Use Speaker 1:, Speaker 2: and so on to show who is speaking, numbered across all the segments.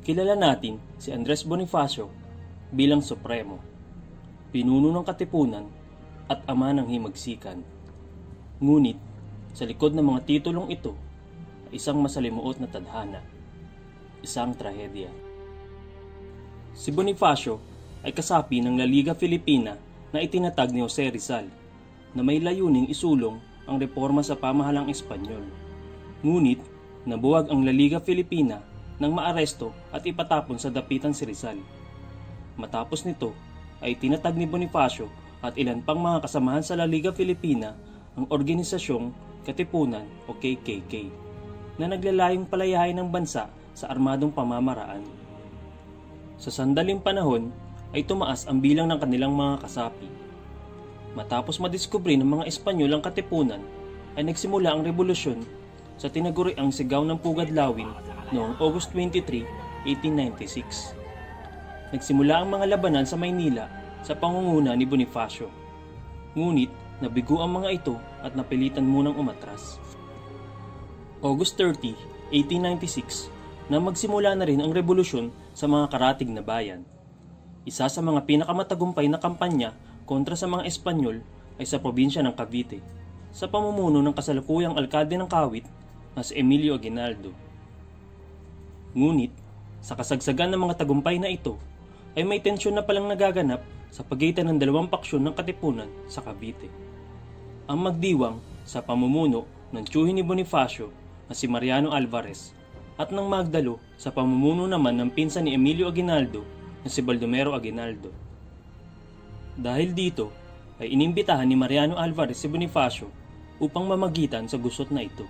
Speaker 1: Kilala natin si Andres Bonifacio bilang Supremo, pinuno ng Katipunan at ama ng himagsikan. Ngunit sa likod ng mga titulong ito ay isang masalimuot na tadhana, isang trahedya. Si Bonifacio ay kasapi ng La Liga Filipina na itinatag ni Jose Rizal na may layuning isulong ang reforma sa pamahalang Espanyol. Ngunit nabuwag ang La Liga Filipina nang maaresto at ipatapon sa dapitan si Rizal. Matapos nito ay tinatag ni Bonifacio at ilan pang mga kasamahan sa La Liga Filipina ang Organisasyong Katipunan o KKK na naglalayong palayahin ng bansa sa armadong pamamaraan. Sa sandaling panahon ay tumaas ang bilang ng kanilang mga kasapi. Matapos madiskubre ng mga Espanyol ang Katipunan ay nagsimula ang revolusyon sa tinaguriang Sigaw ng Pugad-Lawin noong August 23, 1896. Nagsimula ang mga labanan sa Maynila sa pangunguna ni Bonifacio. Ngunit nabigo ang mga ito at napilitan munang umatras. August 30, 1896 na magsimula na rin ang revolusyon sa mga karatig na bayan. Isa sa mga pinakamatagumpay na kampanya kontra sa mga Espanyol ay sa probinsya ng Cavite, sa pamumuno ng kasalukuyang alkalde ng Kawit na si Emilio Aguinaldo. Ngunit, sa kasagsagan ng mga tagumpay na ito, ay may tensyon na palang nagaganap sa pagitan ng dalawang paksyon ng Katipunan sa Cavite. Ang magdiwang sa pamumuno ng tiyuhin ni Bonifacio na si Mariano Alvarez at ng Magdalo sa pamumuno naman ng pinsan ni Emilio Aguinaldo na si Baldomero Aguinaldo. Dahil dito, ay inimbitahan ni Mariano Alvarez si Bonifacio upang mamagitan sa gusot na ito.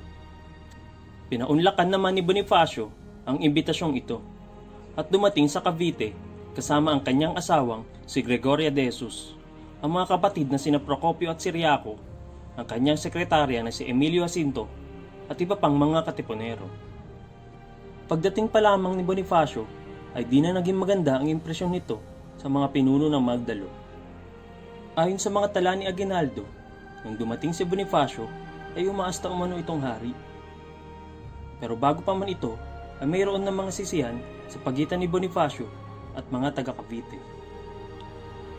Speaker 1: Pinaunlakan naman ni Bonifacio ang imbitasyong ito at dumating sa Cavite kasama ang kanyang asawang si Gregoria de Jesus, ang mga kapatid na sina Procopio at Siriaco, ang kanyang sekretarya na si Emilio Jacinto at iba pang mga katipunero. Pagdating pa lamang ni Bonifacio ay di na naging maganda ang impresyon nito sa mga pinuno ng Magdalo. Ayon sa mga tala ni Aguinaldo, nang dumating si Bonifacio ay umaasta umano itong hari. Pero bago pa man ito ay mayroon ng mga sisihan sa pagitan ni Bonifacio at mga taga-Cavite.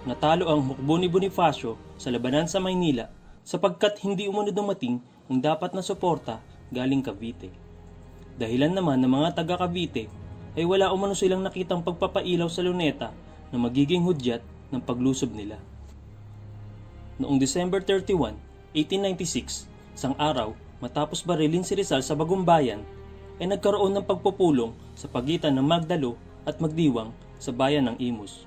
Speaker 1: Natalo ang hukbo ni Bonifacio sa labanan sa Maynila sapagkat hindi umano dumating ang dapat na suporta galing Cavite. Dahilan naman ng mga taga-Cavite ay wala umano silang nakitang pagpapailaw sa luneta na magiging hudyat ng paglusob nila. Noong December 31, 1896, isang araw matapos barilin si Rizal sa Bagong Bayan, ay nagkaroon ng pagpupulong sa pagitan ng Magdalo at Magdiwang sa bayan ng Imus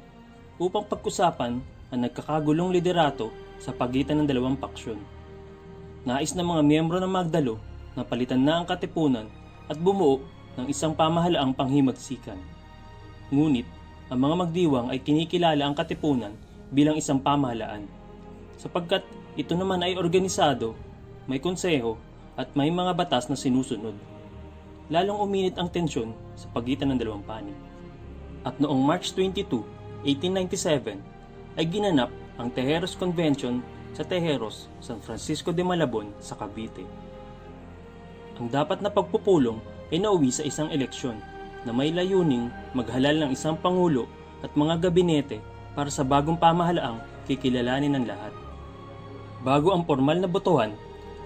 Speaker 1: upang pag-usapan ang nagkakagulong liderato sa pagitan ng dalawang paksyon. Nais ng mga miyembro ng Magdalo na palitan na ang Katipunan at bumuo ng isang pamahalaang panghimagsikan. Ngunit ang mga Magdiwang ay kinikilala ang Katipunan bilang isang pamahalaan sapagkat ito naman ay organisado, may konseho at may mga batas na sinusunod. Lalong uminit ang tensyon sa pagitan ng dalawang panig. At noong March 22, 1897 ay ginanap ang Tejeros Convention sa Tejeros, San Francisco de Malabon sa Cavite. Ang dapat na pagpupulong ay nauwi sa isang eleksyon na may layuning maghalal ng isang pangulo at mga gabinete para sa bagong pamahalaang kikilalanin ng lahat. Bago ang formal na botohan,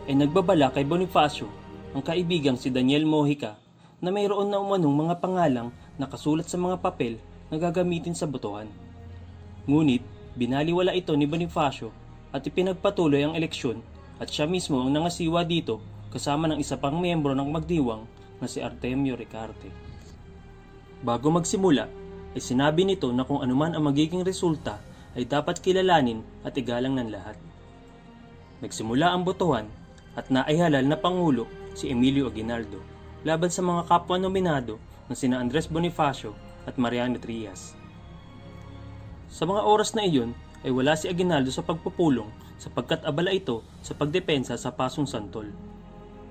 Speaker 1: ay nagbabala kay Bonifacio ang kaibigang si Daniel Mojica na mayroon na umanong mga pangalang nakasulat sa mga papel na gagamitin sa botohan. Ngunit binaliwala ito ni Bonifacio at ipinagpatuloy ang eleksyon at siya mismo ang nangasiwa dito kasama ng isa pang miyembro ng Magdiwang na si Artemio Ricarte. Bago magsimula ay sinabi nito na kung anuman ang magiging resulta ay dapat kilalanin at igalang ng lahat. Nagsimula ang botohan at naihalal na pangulo si Emilio Aguinaldo laban sa mga kapwa nominado na sina Andres Bonifacio at Mariano Trias. Sa mga oras na iyon ay wala si Aguinaldo sa pagpupulong sapagkat abala ito sa pagdepensa sa Pasong Santol.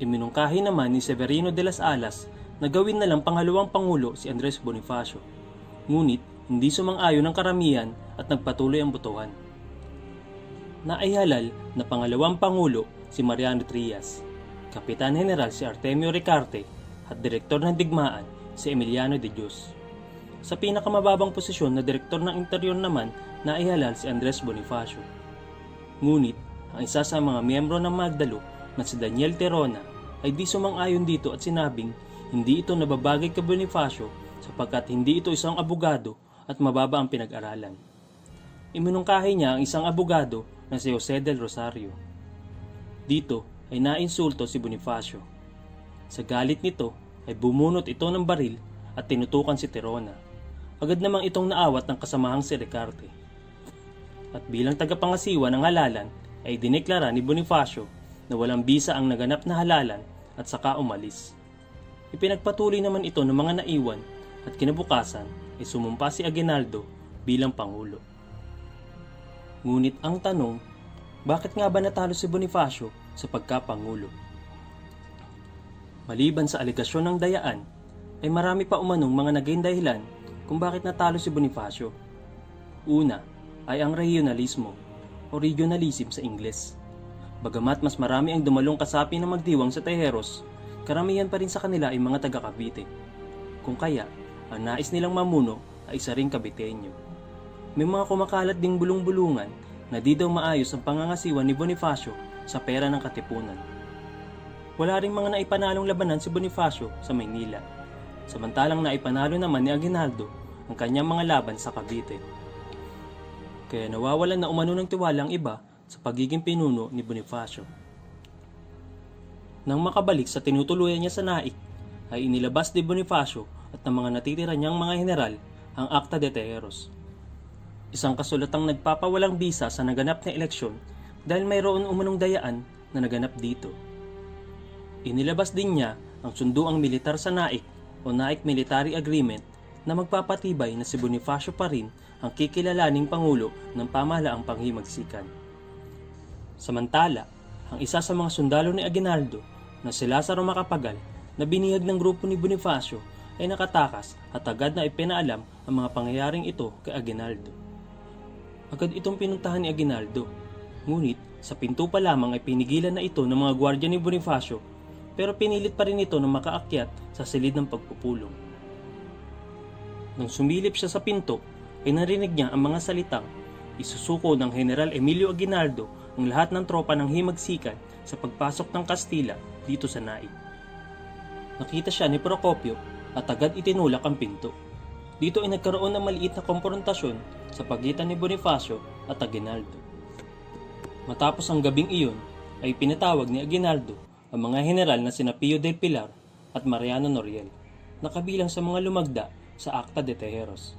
Speaker 1: Iminungkahi naman ni Severino de las Alas na gawin na lang pangalawang pangulo si Andres Bonifacio. Ngunit hindi sumang-ayon ang karamihan at nagpatuloy ang botohan. Naihalal na pangalawang pangulo si Mariano Trias, Kapitan General si Artemio Ricarte at Direktor ng Digmaan si Emiliano de Dios. Sa pinakamababang posisyon na direktor ng interior naman naihalal si Andres Bonifacio. Ngunit ang isa sa mga miyembro ng Magdalo na si Daniel Terona ay di sumang-ayon dito at sinabing hindi ito nababagay kay Bonifacio sapagkat hindi ito isang abogado at mababa ang pinag-aralan. Iminungkahi niya ang isang abogado na si Jose del Rosario. Dito ay nainsulto si Bonifacio. Sa galit nito ay bumunot ito ng baril at tinutukan si Terona. Agad namang itong naawat ng kasamahang si Ricarte. At bilang tagapangasiwa ng halalan ay dineklara ni Bonifacio na walang bisa ang naganap na halalan at saka umalis. Ipinagpatuloy naman ito ng mga naiwan at kinabukasan ay sumumpa si Aguinaldo bilang pangulo. Ngunit ang tanong, bakit nga ba natalo si Bonifacio sa pagkapangulo? Maliban sa alegasyon ng dayaan, ay marami pa umanong mga naging dahilan kung bakit natalo si Bonifacio. Una ay ang regionalismo o regionalism sa Ingles. Bagamat mas marami ang dumalong kasapi na magdiwang sa Tejeros, karamihan pa rin sa kanila ay mga taga Cavite. Kung kaya, ang nais nilang mamuno ay isa ring Caviteño. May mga kumakalat ding bulong-bulungan na di daw maayos ang pangangasiwa ni Bonifacio sa pera ng katipunan. Wala ring mga naipanalong labanan si Bonifacio sa Maynila, samantalang naipanalo naman ni Aguinaldo ang kanyang mga laban sa Cavite. Kaya nawawalan na umano ng tiwala ang iba sa pagiging pinuno ni Bonifacio. Nang makabalik sa tinutuluyan niya sa naik, ay inilabas ni Bonifacio at ng mga natitira niyang mga general ang Acta de Tejeros. Isang kasulatang nagpapawalang bisa sa naganap na eleksyon dahil mayroon umanong dayaan na naganap dito. Inilabas din niya ang sunduang militar sa naik o Naik Military Agreement na magpapatibay na si Bonifacio pa rin ang kikilalaning pangulo ng pamahalaang panghimagsikan. Samantala, ang isa sa mga sundalo ni Aguinaldo na si Lazaro Macapagal na binihag ng grupo ni Bonifacio ay nakatakas at agad na ipinaalam ang mga pangyayaring ito kay Aguinaldo. Agad itong pinuntahan ni Aguinaldo, ngunit sa pinto pa lamang ay pinigilan na ito ng mga gwardya ni Bonifacio pero pinilit pa rin ito na makaakyat sa silid ng pagpupulong. Nang sumilip siya sa pinto, ay narinig niya ang mga salitang isusuko ng General Emilio Aguinaldo ang lahat ng tropa ng himagsikan sa pagpasok ng Kastila dito sa naik. Nakita siya ni Procopio at agad itinulak ang pinto. Dito ay nagkaroon ng maliit na komprontasyon sa pagitan ni Bonifacio at Aguinaldo. Matapos ang gabing iyon, ay pinatawag ni Aguinaldo ang mga general na sina Pio del Pilar at Mariano Noriel, na kabilang sa mga lumagda sa Acta de Tejeros.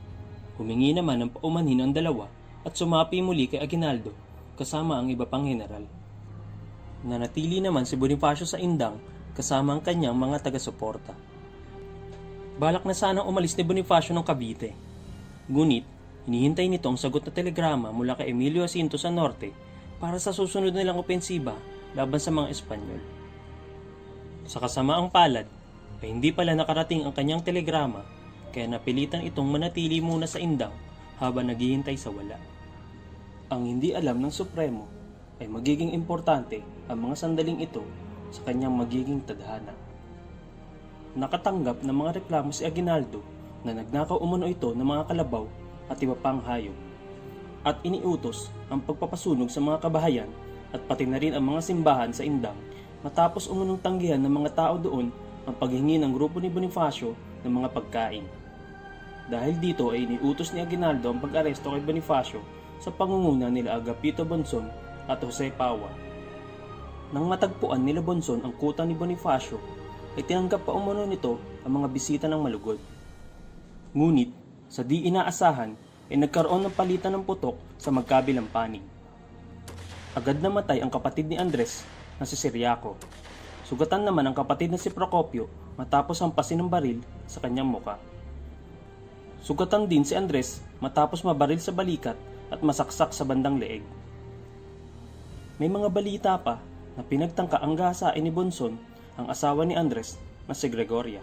Speaker 1: Humingi naman ng paumanhin ang dalawa at sumapi muli kay Aguinaldo kasama ang iba pang general. Nanatili naman si Bonifacio sa Indang kasama ang kanyang mga taga-suporta. Balak na sanang umalis ni Bonifacio ng Cavite. Ngunit, hinihintay nito ang sagot na telegrama mula kay Emilio Jacinto sa norte para sa susunod nilang opensiba laban sa mga Espanyol. Sa kasamaang palad, ay hindi pala nakarating ang kanyang telegrama kaya napilitan itong manatili muna sa Indang habang naghihintay sa wala. Ang hindi alam ng Supremo ay magiging importante ang mga sandaling ito sa kanyang magiging tadhana. Nakatanggap ng mga reklamo si Aguinaldo na nagnakaw umano ito ng mga kalabaw at iba pang hayop at iniutos ang pagpapasunog sa mga kabahayan at pati na rin ang mga simbahan sa Indang matapos umunong tanggihan ng mga tao doon ang paghingi ng grupo ni Bonifacio ng mga pagkain. Dahil dito ay iniutos ni Aguinaldo ang pag-aresto kay Bonifacio sa pangunguna nila Agapito Bonson at Jose Paua. Nang matagpuan nila Bonson ang kuta ni Bonifacio, ay tinanggap pa umano nito ang mga bisita ng malugod. Ngunit, sa di inaasahan, ay nagkaroon ng palitan ng putok sa magkabilang panig. Agad namatay ang kapatid ni Andres na si Ciriaco. Sugatan naman ang kapatid na si Procopio matapos hampasin ng baril sa kanyang muka. Sugatan din si Andres matapos mabaril sa balikat at masaksak sa bandang leeg. May mga balita pa na pinagtangka ang gahasain ni Bonson ang asawa ni Andres na si Gregoria.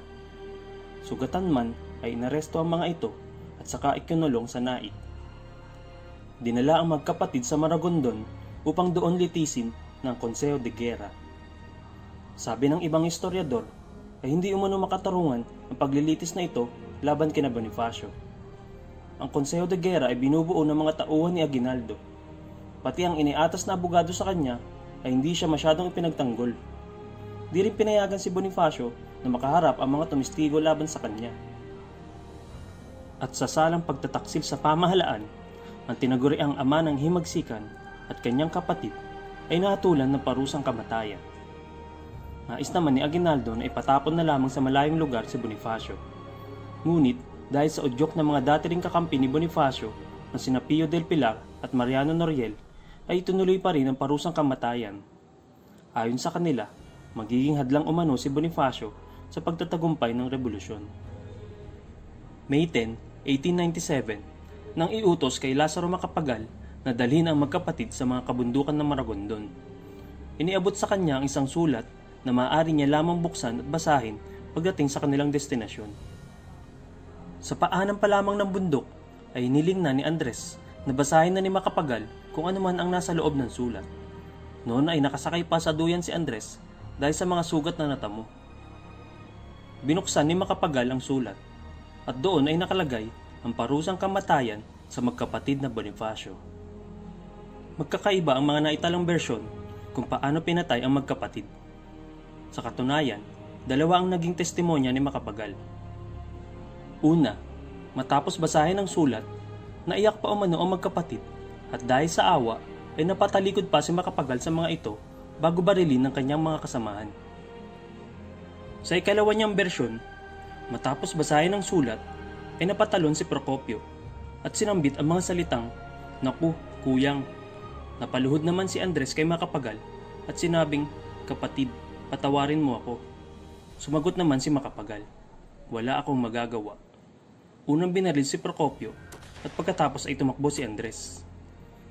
Speaker 1: Sugatan man ay inaresto ang mga ito at saka ikinulong sa naik. Dinala ang magkapatid sa Maragondon upang doon litisin ng Consejo de Guerra. Sabi ng ibang historiador ay hindi umano makatarungan ang paglilitis na ito laban kina Bonifacio ang Konseho de Guerra ay binubuo ng mga tauhan ni Aguinaldo. Pati ang iniatas na abogado sa kanya ay hindi siya masyadong ipinagtanggol. Di rin pinayagan si Bonifacio na makaharap ang mga tumistigo laban sa kanya. At sa salang pagtataksil sa pamahalaan, ang tinaguriang ama ng himagsikan at kanyang kapatid ay nahatulan ng parusang kamatayan. Nais naman ni Aguinaldo na ipatapon na lamang sa malayong lugar si Bonifacio. Ngunit dahil sa udyok ng mga dati ring kakampi ni Bonifacio na sina Pio del Pilar at Mariano Noriel ay itunuloy pa rin ang parusang kamatayan. Ayon sa kanila, magiging hadlang umano si Bonifacio sa pagtatagumpay ng revolusyon. May 10, 1897, nang iutos kay Lazaro Macapagal na dalhin ang magkapatid sa mga kabundukan ng Maragondon. Iniabot sa kanya ang isang sulat na maaari niya lamang buksan at basahin pagdating sa kanilang destinasyon. Sa paanan pa lamang ng bundok ay hiniling na ni Andres na basahin na ni Macapagal kung ano man ang nasa loob ng sulat. Noon ay nakasakay pa sa duyan si Andres dahil sa mga sugat na natamo. Binuksan ni Macapagal ang sulat at doon ay nakalagay ang parusang kamatayan sa magkapatid na Bonifacio. Magkakaiba ang mga naitalang bersyon kung paano pinatay ang magkapatid. Sa katunayan, dalawa ang naging testimonya ni Macapagal. Una, matapos basahin ang sulat, naiyak pa umano ang magkapatid at dahil sa awa ay napatalikod pa si Macapagal sa mga ito bago barilin ng kanyang mga kasamahan. Sa ikalawa niyang bersyon, matapos basahin ang sulat ay napatalon si Procopio at sinambit ang mga salitang, "Naku, kuyang." Napaluhod naman si Andres kay Macapagal at sinabing, "Kapatid, patawarin mo ako." Sumagot naman si Macapagal, "Wala akong magagawa." Unang binaril si Procopio at pagkatapos ay tumakbo si Andres.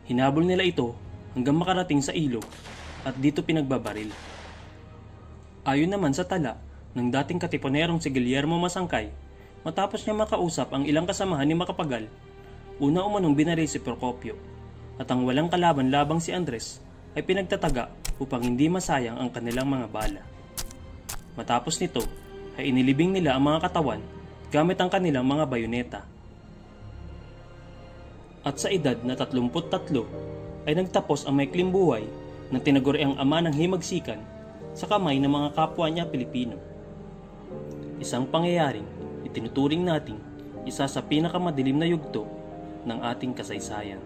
Speaker 1: Hinabol nila ito hanggang makarating sa ilog at dito pinagbabaril. Ayon naman sa tala ng dating katipunerong si Guillermo Masangkay, matapos niya makausap ang ilang kasamahan ni Macapagal, una umanong binaril si Procopio at ang walang kalaban-labang si Andres ay pinagtataga upang hindi masayang ang kanilang mga bala. Matapos nito ay inilibing nila ang mga katawan gamit ang kanilang mga bayoneta. At sa edad na 33 ay nagtapos ang maikling buhay ng tinaguriang ama ng himagsikan sa kamay ng mga kapwa niya Pilipino. Isang pangyayaring itinuturing nating isa sa pinakamadilim na yugto ng ating kasaysayan.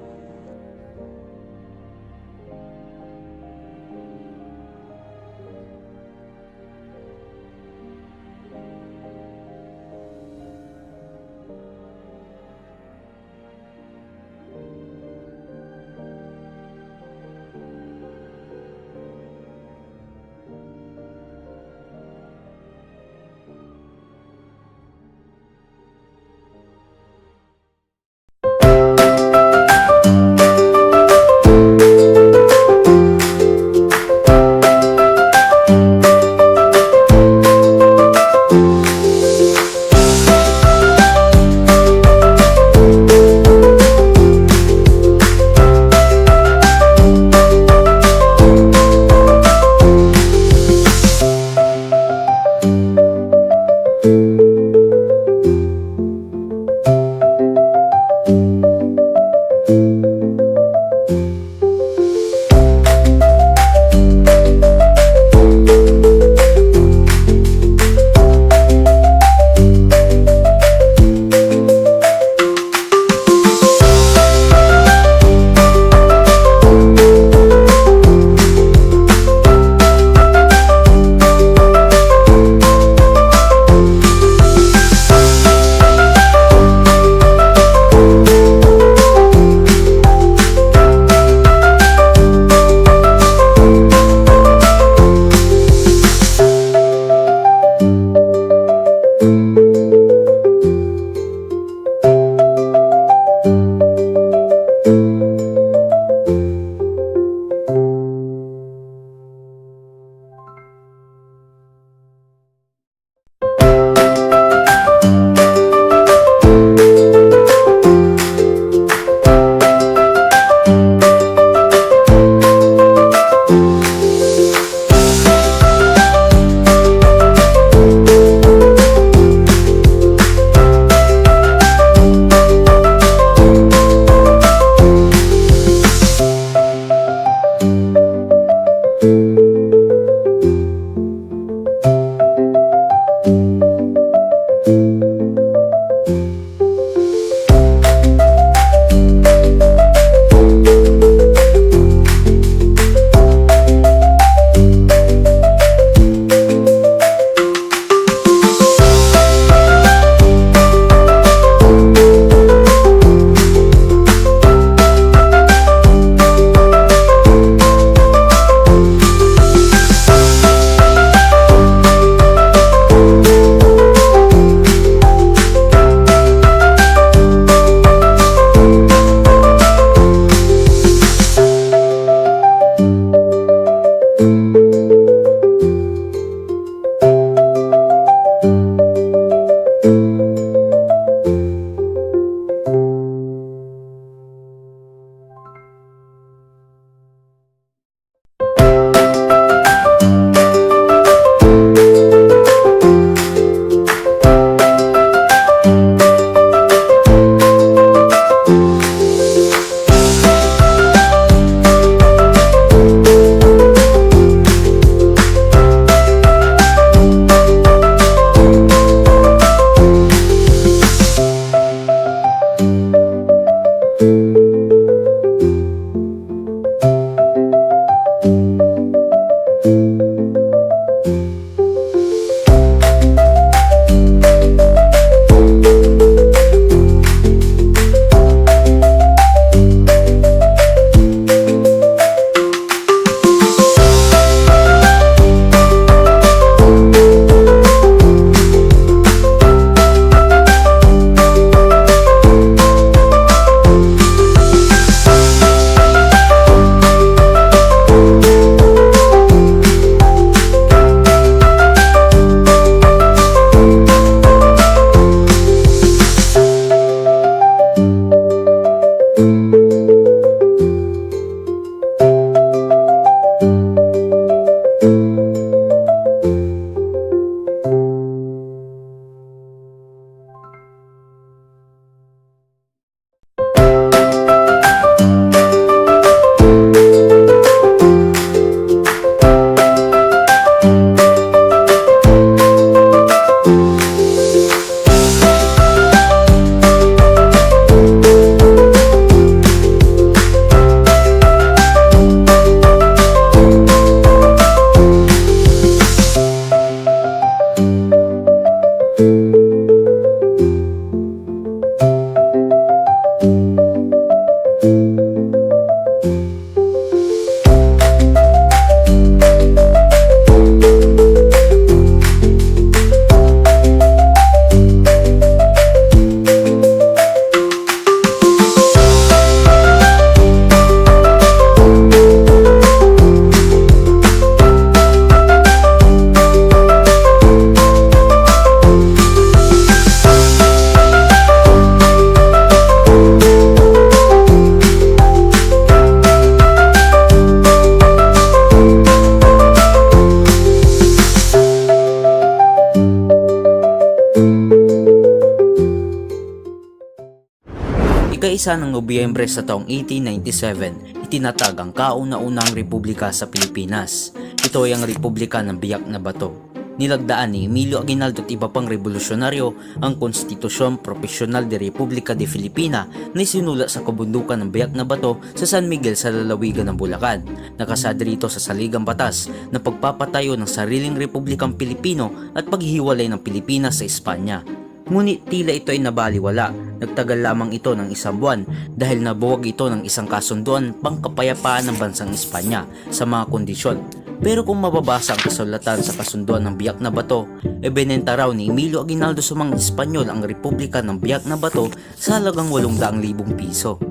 Speaker 2: Ika-1 ng Nobyembre sa taong 1897, itinatag ang kauna-unahang republika sa Pilipinas. Ito ay ang Republika ng Biak na Bato. Nilagdaan ni Emilio Aguinaldo at iba pang revolusyonaryo ang Konstitusyon Provisional de República de Filipina na isinulat sa kabundukan ng Biak na Bato sa San Miguel sa lalawigan ng Bulacan. Nakasad rito sa saligang batas na pagpapatayo ng sariling Republikang Pilipino at paghihiwalay ng Pilipinas sa Espanya. Ngunit tila ito ay nabaliwala. Nagtagal lamang ito ng isang buwan dahil nabuwag ito ng isang kasunduan pangkapayapaan ng bansang Espanya sa mga kondisyon. Pero kung mababasa ang kasulatan sa kasunduan ng Biak na Bato, binenta raw ni Emilio Aguinaldo sa mga Espanyol ang Republika ng Biak na Bato sa halagang 800,000 piso.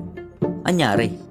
Speaker 2: Anyari?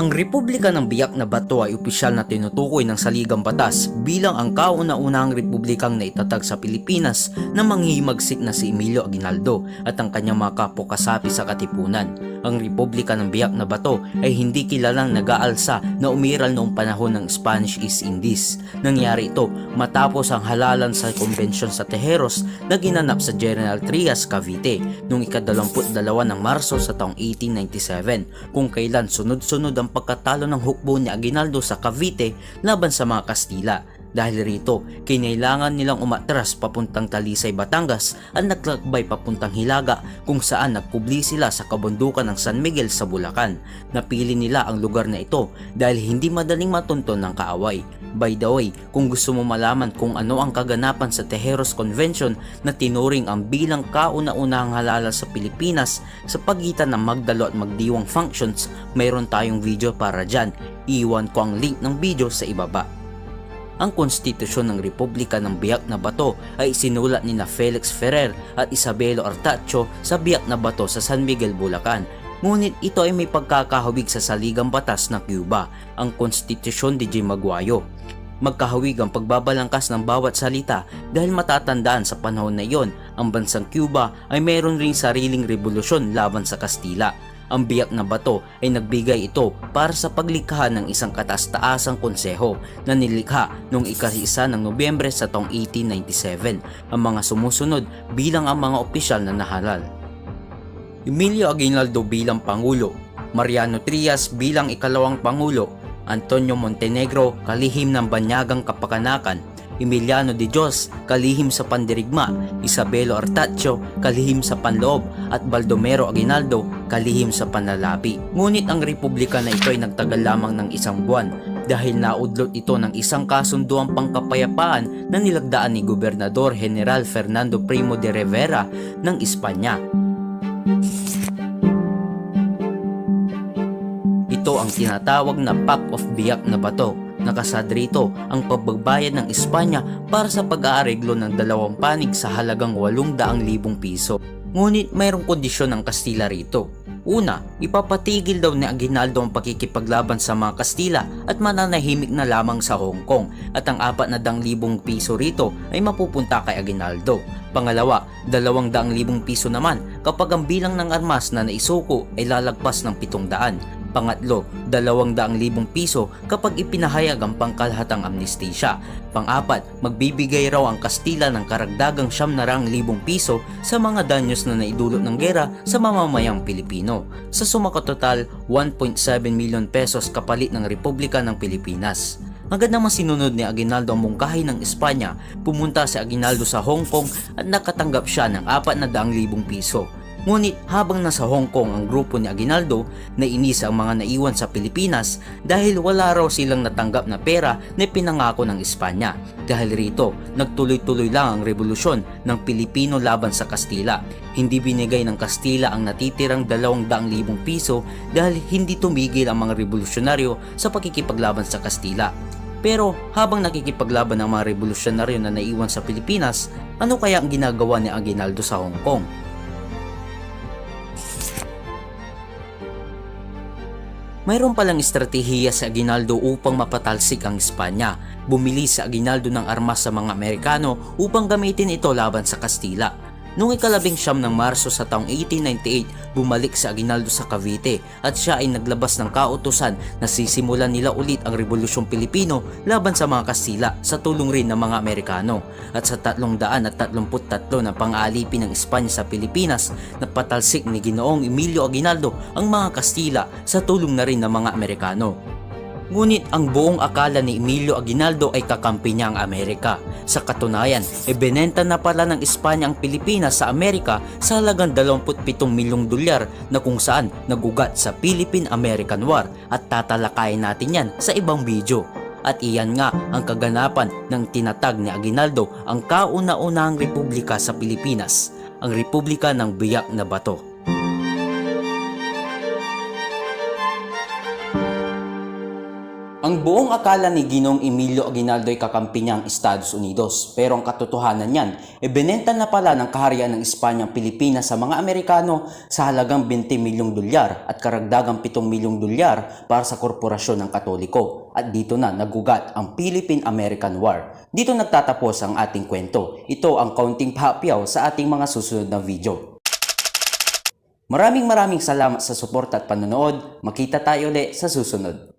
Speaker 2: Ang Republika ng Biak na Bato ay opisyal na tinutukoy ng saligang batas bilang ang kauna-unahang republikang naitatag sa Pilipinas na manghihimagsik na si Emilio Aguinaldo at ang kanyang mga kapo-kasapi sa Katipunan. Ang Republika ng Biak na Bato ay hindi kilalang nag-aalsa na umiral noong panahon ng Spanish East Indies. Nangyari ito matapos ang halalan sa konbensyon sa Tejeros na ginanap sa General Trias, Cavite noong ika-22 ng Marso sa taong 1897, kung kailan sunod-sunod ang pagkatalo ng hukbo ni Aguinaldo sa Cavite laban sa mga Kastila. Dahil rito, kinailangan nilang umatras papuntang Talisay, Batangas at naglakbay papuntang Hilaga kung saan nagpubli sila sa kabundukan ng San Miguel sa Bulacan. Napili nila ang lugar na ito dahil hindi madaling matunton ng kaaway. By the way, kung gusto mo malaman kung ano ang kaganapan sa Tejeros Convention na tinuring ang bilang kauna-unahang halala sa Pilipinas sa pagitan ng magdalo at magdiwang functions, mayroon tayong video para dyan. Iwan ko ang link ng video sa ibaba. Ang konstitusyon ng Republika ng Biak na Bato ay isinulat ni Felix Ferrer at Isabelo Artacho sa Biak na Bato sa San Miguel, Bulacan. Ngunit ito ay may pagkakahawig sa saligang batas ng Cuba, ang Konstitusyon de J. Maguayo. Magkahawig ang pagbabalangkas ng bawat salita dahil matatandaan sa panahon na iyon, ang bansang Cuba ay mayroon ring sariling revolusyon laban sa Kastila. Ang Biak na Bato ay nagbigay ito para sa paglikha ng isang kataas-taasang konseho na nilikha noong ika-1 ng Nobyembre sa taong 1897. Ang mga sumusunod bilang ang mga opisyal na nahalal: Emilio Aguinaldo bilang Pangulo, Mariano Trias bilang ikalawang Pangulo, Antonio Montenegro kalihim ng banyagang kapakanakan, Emiliano de Dios kalihim sa pandirigma, Isabelo Artacho kalihim sa panloob at Baldomero Aguinaldo kalihim sa panlalapi. Ngunit ang republika na ito ay nagtagal lamang ng isang buwan dahil naudlot ito ng isang kasunduang pangkapayapaan na nilagdaan ni Gobernador General Fernando Primo de Rivera ng Espanya. Ito ang tinatawag na Pact of Biak na Bato. Nakasad rito ang pagbabayad ng Espanya para sa pag-aareglo ng dalawang panig sa halagang 800,000 piso. Ngunit mayroong kondisyon ng Kastila rito. Una, ipapatigil daw ni Aguinaldo ang pakikipaglaban sa mga Kastila at mananahimik na lamang sa Hong Kong, at ang 400,000 piso rito ay mapupunta kay Aguinaldo. Pangalawa, 200,000 piso naman kapag ang bilang ng armas na naisuko ay lalagpas ng 700. Pangatlo, 200,000 piso kapag ipinahayag ang pangkalahatang amnestisya. Pang-apat, magbibigay raw ang Kastila ng karagdagang 900,000 piso sa mga danyos na naidulot ng gera sa mamamayang Pilipino. Sa suma total, 1.7 million pesos kapalit ng Republika ng Pilipinas. Agad naman sinunod ni Aguinaldo ang mungkahi ng Espanya. Pumunta si Aguinaldo sa Hong Kong at nakatanggap siya ng 400,000 piso. Ngunit habang nasa Hong Kong ang grupo ni Aguinaldo, nainis ang mga naiwan sa Pilipinas dahil wala raw silang natanggap na pera na pinangako ng Espanya. Dahil rito, nagtuloy-tuloy lang ang revolusyon ng Pilipino laban sa Kastila. Hindi binigay ng Kastila ang natitirang 200,000 piso dahil hindi tumigil ang mga revolusyonaryo sa pakikipaglaban sa Kastila. Pero habang nakikipaglaban ang mga revolusyonaryo na naiwan sa Pilipinas, ano kaya ang ginagawa ni Aguinaldo sa Hong Kong? Mayroon palang estratehiya si Aguinaldo upang mapatalsik ang Espanya. Bumili si Aguinaldo ng armas sa mga Amerikano upang gamitin ito laban sa Kastila. Noong ika-19 ng Marso sa taong 1898, bumalik si Aguinaldo sa Cavite at siya ay naglabas ng kautusan na sisimulan nila ulit ang Rebolusyong Pilipino laban sa mga Kastila sa tulong rin ng mga Amerikano. At sa 333 na pang-aalipin ng Espanya sa Pilipinas, napatalsik ni Ginoong Emilio Aguinaldo ang mga Kastila sa tulong na rin ng mga Amerikano. Ngunit ang buong akala ni Emilio Aguinaldo ay kakampi niya ang Amerika. Sa katunayan, ibinenta na pala ng Espanya ang Pilipinas sa Amerika sa halagang 27 milyong dolyar na kung saan nagugat sa Philippine-American War at tatalakayin natin yan sa ibang video. At iyan nga ang kaganapan ng tinatag ni Aguinaldo ang kauna-unahang republika sa Pilipinas, ang Republika ng Biak na Bato. Ang buong akala ni Ginoong Emilio Aguinaldo ay kakampi niya ang Estados Unidos, pero ang katotohanan niyan, ibinenta na pala ng kaharian ng Espanya ang Pilipinas sa mga Amerikano sa halagang 20 milyong dolyar at karagdagang 7 milyong dolyar para sa korporasyon ng Katoliko. At dito na nagugat ang Philippine-American War. Dito nagtatapos ang ating kwento. Ito ang kaunting pahapyaw sa ating mga susunod na video. Maraming salamat sa suporta at panonood. Makita tayo ulit sa susunod.